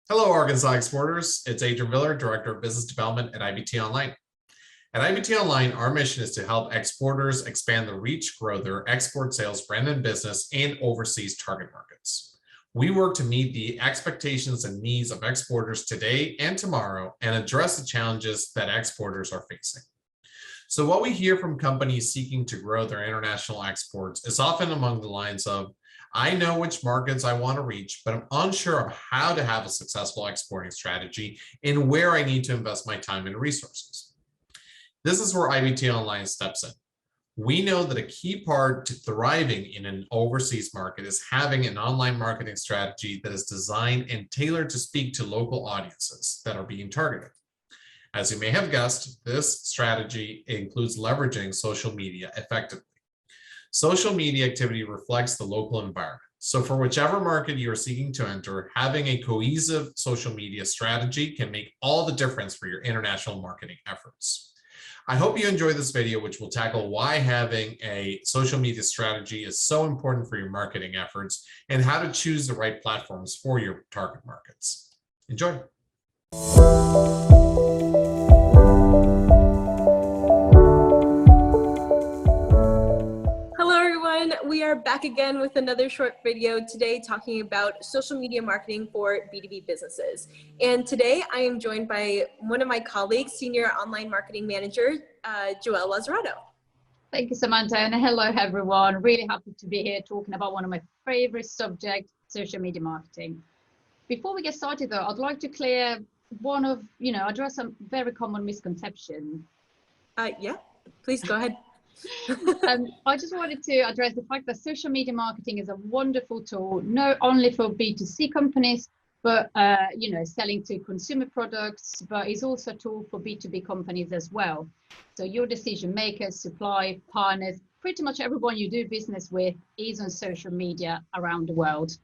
Hello, Arkansas exporters. It's Adrian Miller, Director of Business Development at IBT Online. At IBT Online, our mission is to help exporters expand the reach, grow their export sales, brand and business, and overseas target markets. We work to meet the expectations and needs of exporters today and tomorrow and address the challenges that exporters are facing. So what we hear from companies seeking to grow their international exports is often along the lines of, I know which markets I want to reach, but I'm unsure of how to have a successful exporting strategy and where I need to invest my time and resources. This is where IBT Online steps in. We know that a key part to thriving in an overseas market is having an online marketing strategy that is designed and tailored to speak to local audiences that are being targeted. As you may have guessed, this strategy includes leveraging social media effectively. Social media activity reflects the local environment. So for whichever market you are seeking to enter, having a cohesive social media strategy can make all the difference for your international marketing efforts. I hope you enjoy this video, which will tackle why having a social media strategy is so important for your marketing efforts and how to choose the right platforms for your target markets. Enjoy. We are back again with another short video today talking about social media marketing for B2B businesses. And today I am joined by one of my colleagues, Senior Online Marketing Manager, Joelle Lazzarato. Thank you, Samantha, and hello everyone. Really happy to be here talking about one of my favorite subjects, social media marketing. Before we get started though, I'd like to clear address some very common misconceptions. Yeah, please go ahead. I just wanted to address the fact that social media marketing is a wonderful tool, not only for B2C companies, but selling to consumer products, but it's also a tool for B2B companies as well. So your decision makers, supply partners, pretty much everyone you do business with is on social media around the world.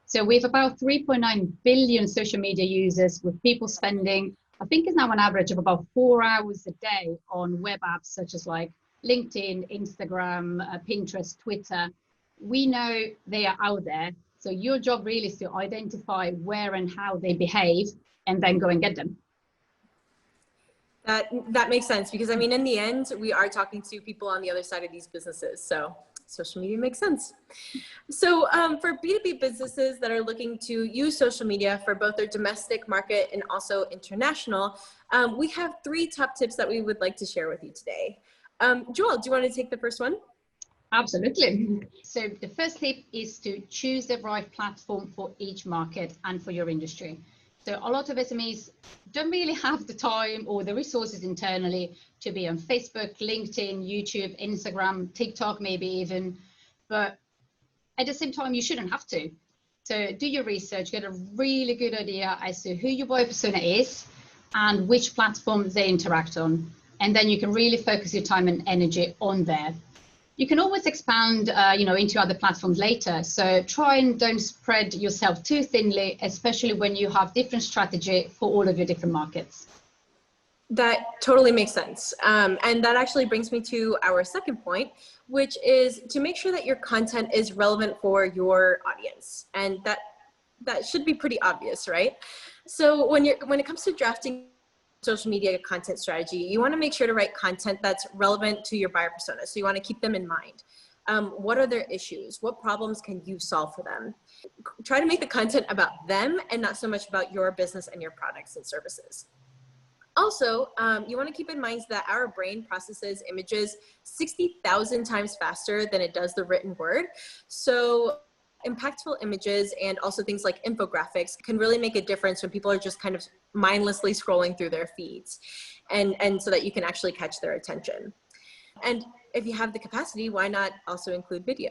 So we have about 3.9 billion social media users, with people spending, I think it's now an average of about 4 hours a day on web apps such as like LinkedIn, Instagram, Pinterest, Twitter. We know they are out there. So your job really is to identify where and how they behave and then go and get them. That makes sense, because I mean, in the end, we are talking to people on the other side of these businesses. So social media makes sense. So for B2B businesses that are looking to use social media for both their domestic market and also international, we have 3 top tips that we would like to share with you today. Joelle, do you want to take the first one? Absolutely. So the first tip is to choose the right platform for each market and for your industry. So a lot of SMEs don't really have the time or the resources internally to be on Facebook, LinkedIn, YouTube, Instagram, TikTok, maybe even, but at the same time, you shouldn't have to. So do your research, get a really good idea as to who your buyer persona is and which platforms they interact on. And then you can really focus your time and energy on there. You can always expand, into other platforms later. So try and don't spread yourself too thinly, especially when you have different strategy for all of your different markets. That totally makes sense. And that actually brings me to our second point, which is to make sure that your content is relevant for your audience. And that should be pretty obvious, right? So when it comes to drafting social media content strategy, you want to make sure to write content that's relevant to your buyer persona. So you want to keep them in mind. What are their issues? What problems can you solve for them? Try to make the content about them and not so much about your business and your products and services. Also, you want to keep in mind that our brain processes images 60,000 times faster than it does the written word. So impactful images and also things like infographics can really make a difference when people are just kind of mindlessly scrolling through their feeds, and so that you can actually catch their attention. And if you have the capacity, why not also include video?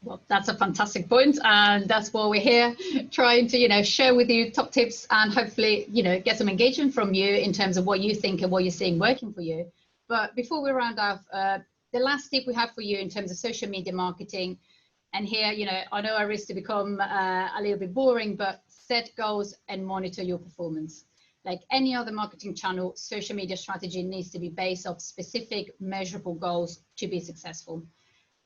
Well, that's a fantastic point, and that's why we're here, trying to share with you top tips and hopefully get some engagement from you in terms of what you think and what you're seeing working for you. But before we round off, the last tip we have for you in terms of social media marketing, and here I know I risk to become a little bit boring, but set goals and monitor your performance. Like any other marketing channel, social media strategy needs to be based off specific measurable goals to be successful.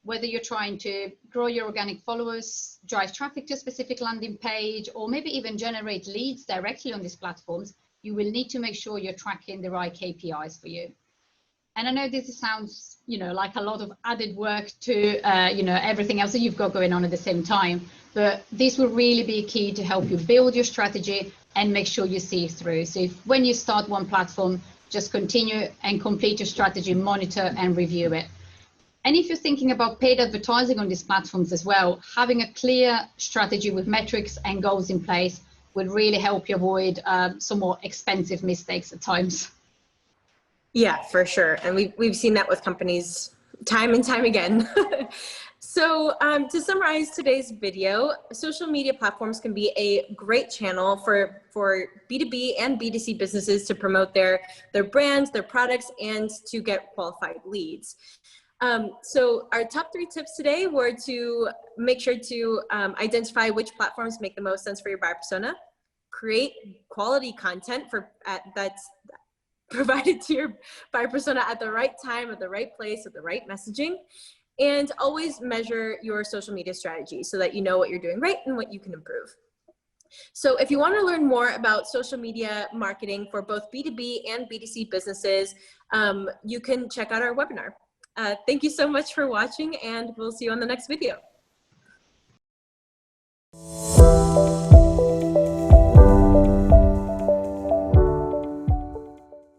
whether you're trying to grow your organic followers, drive traffic to a specific landing page, or maybe even generate leads directly on these platforms, you will need to make sure you're tracking the right KPIs for you. And I know this sounds, like a lot of added work to, everything else that you've got going on at the same time, but this will really be key to help you build your strategy and make sure you see it through. So when you start one platform, just continue and complete your strategy, monitor and review it. And if you're thinking about paid advertising on these platforms as well, having a clear strategy with metrics and goals in place would really help you avoid some more expensive mistakes at times. Yeah, for sure. And we've seen that with companies time and time again. So to summarize today's video, social media platforms can be a great channel for B2B and B2C businesses to promote their brands, their products, and to get qualified leads. So our top 3 tips today were to make sure to identify which platforms make the most sense for your buyer persona, create quality content that's provided to your buyer persona at the right time, at the right place, with the right messaging, and always measure your social media strategy so that you know what you're doing right and what you can improve. So if you want to learn more about social media marketing for both B2B and B2C businesses, you can check out our webinar. Thank you so much for watching, and we'll see you on the next video.